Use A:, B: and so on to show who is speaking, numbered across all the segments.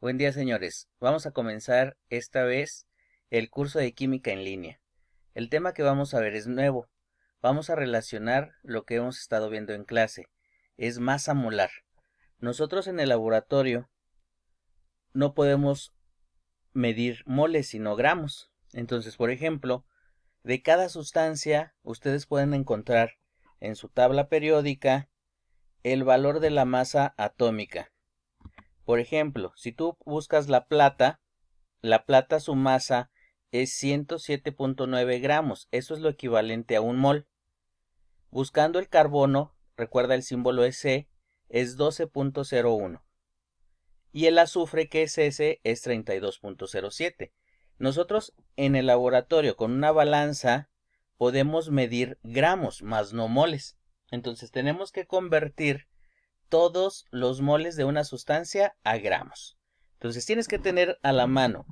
A: Buen día, señores. Vamos a comenzar esta vez el curso de química en línea. El tema que vamos a ver es nuevo. Vamos a relacionar lo que hemos estado viendo en clase. Es masa molar. Nosotros en el laboratorio no podemos medir moles, sino gramos. Entonces, por ejemplo, de cada sustancia, ustedes pueden encontrar en su tabla periódica el valor de la masa atómica. Por ejemplo, si tú buscas la plata su masa es 107.9 gramos. Eso es lo equivalente a un mol. Buscando el carbono, recuerda el símbolo es C, es 12.01. Y el azufre, que es S, es 32.07. Nosotros en el laboratorio con una balanza podemos medir gramos, más no moles. Entonces tenemos que convertir todos los moles de una sustancia a gramos. Entonces tienes que tener a la mano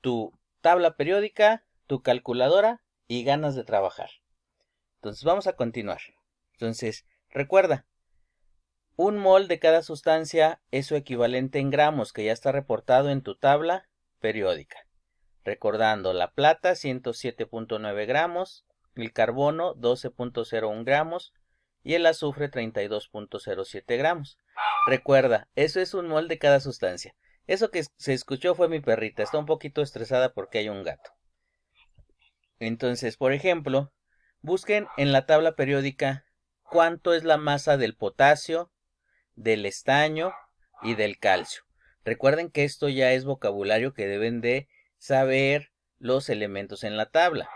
A: tu tabla periódica, tu calculadora y ganas de trabajar. Entonces vamos a continuar. Entonces recuerda, un mol de cada sustancia es su equivalente en gramos, que ya está reportado en tu tabla periódica. Recordando, la plata 107.9 gramos, el carbono 12.01 gramos y el azufre 32.07 gramos. Recuerda, eso es un mol de cada sustancia. Eso que se escuchó fue mi perrita, está un poquito estresada porque hay un gato. Entonces, por ejemplo, busquen en la tabla periódica cuánto es la masa del potasio, del estaño y del calcio. Recuerden que esto ya es vocabulario que deben de saber los elementos en la tabla.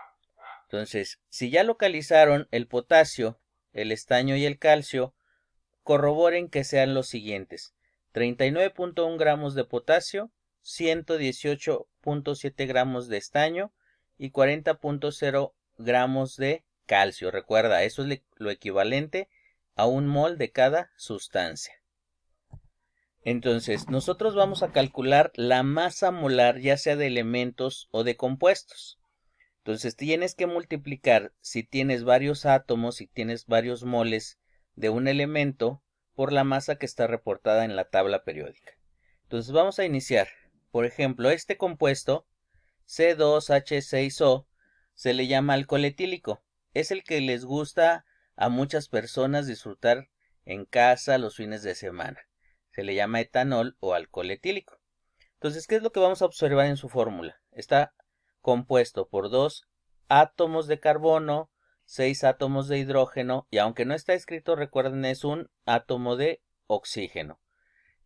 A: Entonces, si ya localizaron el potasio, el estaño y el calcio, corroboren que sean los siguientes: 39.1 gramos de potasio, 118.7 gramos de estaño y 40.0 gramos de calcio. Recuerda, eso es lo equivalente a un mol de cada sustancia. Entonces, nosotros vamos a calcular la masa molar, ya sea de elementos o de compuestos. Entonces, tienes que multiplicar, si tienes varios átomos, si tienes varios moles de un elemento, por la masa que está reportada en la tabla periódica. Entonces, vamos a iniciar. Por ejemplo, este compuesto, C2H6O, se le llama alcohol etílico. Es el que les gusta a muchas personas disfrutar en casa los fines de semana. Se le llama etanol o alcohol etílico. Entonces, ¿qué es lo que vamos a observar en su fórmula? Está compuesto por 2 átomos de carbono, 6 átomos de hidrógeno, y aunque no está escrito, recuerden, es un átomo de oxígeno,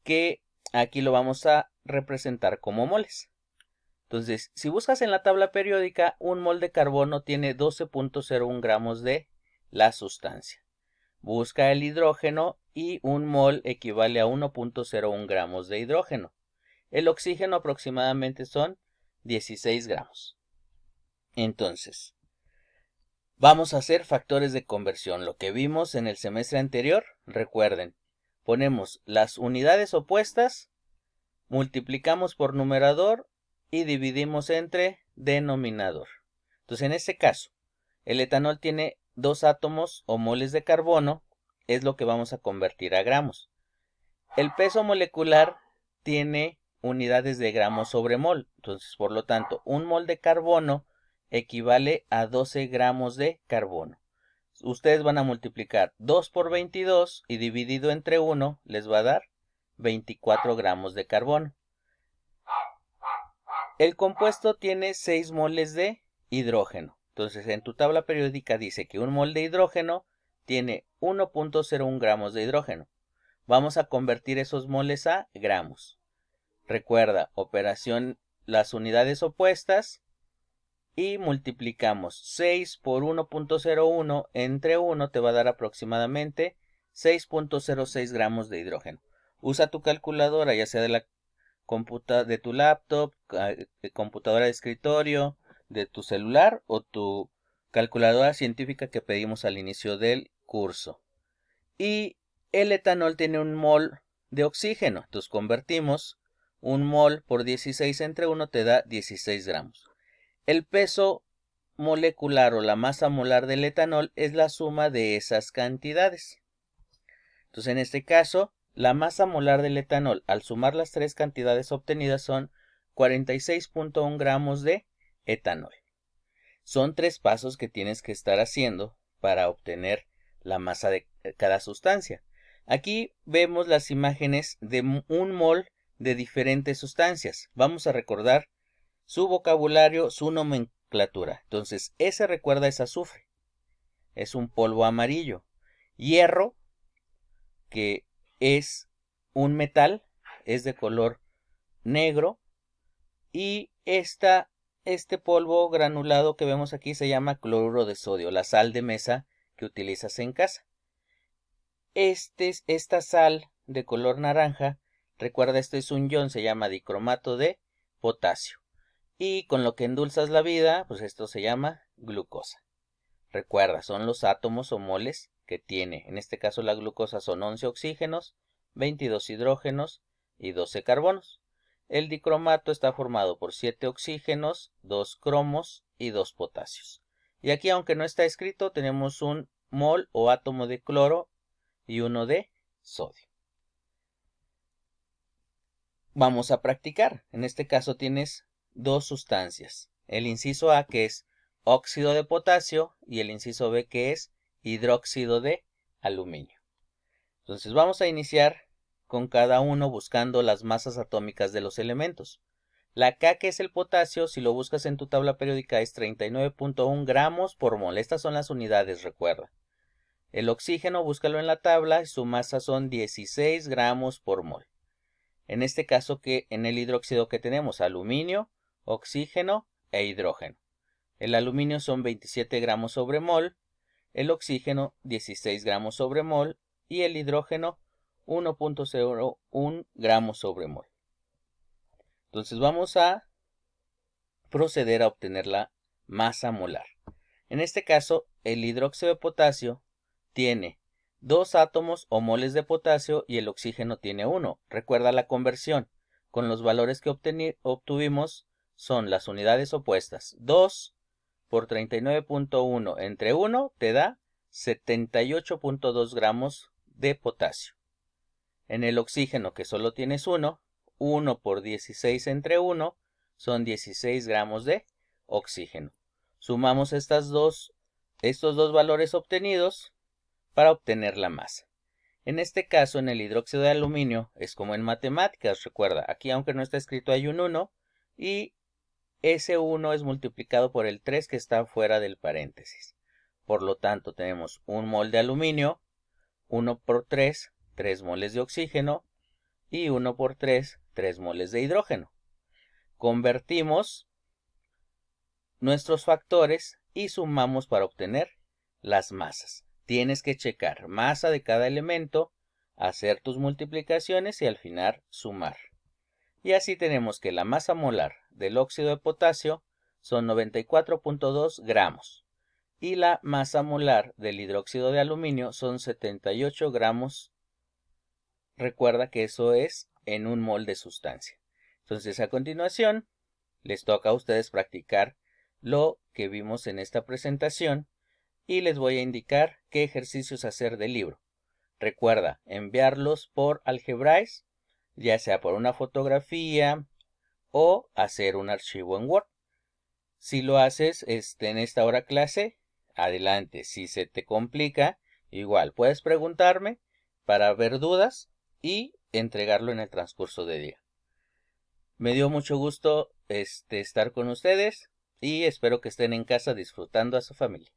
A: que aquí lo vamos a representar como moles. Entonces, si buscas en la tabla periódica, un mol de carbono tiene 12.01 gramos de la sustancia. Busca el hidrógeno y un mol equivale a 1.01 gramos de hidrógeno. El oxígeno aproximadamente son 16 gramos. Entonces, vamos a hacer factores de conversión. Lo que vimos en el semestre anterior, recuerden, ponemos las unidades opuestas, multiplicamos por numerador y dividimos entre denominador. Entonces, en este caso, el etanol tiene 2 átomos o moles de carbono, es lo que vamos a convertir a gramos. El peso molecular tiene unidades de gramos sobre mol. Entonces, por lo tanto, un mol de carbono equivale a 12 gramos de carbono. Ustedes van a multiplicar 2 por 22 y dividido entre 1 les va a dar 24 gramos de carbono. El compuesto tiene 6 moles de hidrógeno. Entonces, en tu tabla periódica dice que un mol de hidrógeno tiene 1.01 gramos de hidrógeno. Vamos a convertir esos moles a gramos. Recuerda, operación las unidades opuestas y multiplicamos 6 por 1.01 entre 1 te va a dar aproximadamente 6.06 gramos de hidrógeno. Usa tu calculadora, ya sea de tu laptop, computadora de escritorio, de tu celular o tu calculadora científica que pedimos al inicio del curso. Y el etanol tiene un mol de oxígeno. Entonces convertimos un mol por 16 entre 1 te da 16 gramos. El peso molecular o la masa molar del etanol es la suma de esas cantidades. Entonces en este caso la masa molar del etanol al sumar las tres cantidades obtenidas son 46.1 gramos de etanol. Son tres pasos que tienes que estar haciendo para obtener la masa de cada sustancia. Aquí vemos las imágenes de un mol de diferentes sustancias. Vamos a recordar su vocabulario, su nomenclatura. Entonces, ese recuerda es azufre. Es un polvo amarillo. Hierro, que es un metal, es de color negro. Y este polvo granulado que vemos aquí se llama cloruro de sodio, la sal de mesa que utilizas en casa. Esta sal de color naranja, recuerda, esto es un ion, se llama dicromato de potasio. Y con lo que endulzas la vida, pues esto se llama glucosa. Recuerda, son los átomos o moles que tiene. En este caso la glucosa son 11 oxígenos, 22 hidrógenos y 12 carbonos. El dicromato está formado por 7 oxígenos, 2 cromos y 2 potasios. Y aquí, aunque no está escrito, tenemos un mol o átomo de cloro y uno de sodio. Vamos a practicar. En este caso tienes dos sustancias. El inciso A, que es óxido de potasio, y el inciso B, que es hidróxido de aluminio. Entonces vamos a iniciar con cada uno buscando las masas atómicas de los elementos. La K, que es el potasio, si lo buscas en tu tabla periódica, es 39.1 gramos por mol. Estas son las unidades, recuerda. El oxígeno, búscalo en la tabla, y su masa son 16 gramos por mol. En este caso, que en el hidróxido que tenemos aluminio, oxígeno e hidrógeno. El aluminio son 27 gramos sobre mol, el oxígeno 16 gramos sobre mol y el hidrógeno 1.01 gramos sobre mol. Entonces vamos a proceder a obtener la masa molar. En este caso, el hidróxido de potasio tiene 2 átomos o moles de potasio y el oxígeno tiene 1. Recuerda la conversión. Con los valores que obtuvimos son las unidades opuestas. 2 por 39.1 entre 1 te da 78.2 gramos de potasio. En el oxígeno, que solo tienes 1, 1 por 16 entre 1 son 16 gramos de oxígeno. Sumamos estos dos valores obtenidos para obtener la masa. En este caso, en el hidróxido de aluminio, es como en matemáticas, recuerda, aquí aunque no está escrito hay un 1 y ese 1 es multiplicado por el 3 que está fuera del paréntesis. Por lo tanto, tenemos un mol de aluminio, 1 por 3, 3 moles de oxígeno y 1 por 3, 3 moles de hidrógeno. Convertimos nuestros factores y sumamos para obtener las masas. Tienes que checar masa de cada elemento, hacer tus multiplicaciones y al final sumar. Y así tenemos que la masa molar del óxido de potasio son 94.2 gramos y la masa molar del hidróxido de aluminio son 78 gramos. Recuerda que eso es en un mol de sustancia. Entonces, a continuación, les toca a ustedes practicar lo que vimos en esta presentación y les voy a indicar qué ejercicios hacer del libro. Recuerda enviarlos por Algebraiz, ya sea por una fotografía o hacer un archivo en Word. Si lo haces en esta hora clase, adelante. Si se te complica, igual puedes preguntarme para ver dudas y entregarlo en el transcurso del día. Me dio mucho gusto estar con ustedes y espero que estén en casa disfrutando a su familia.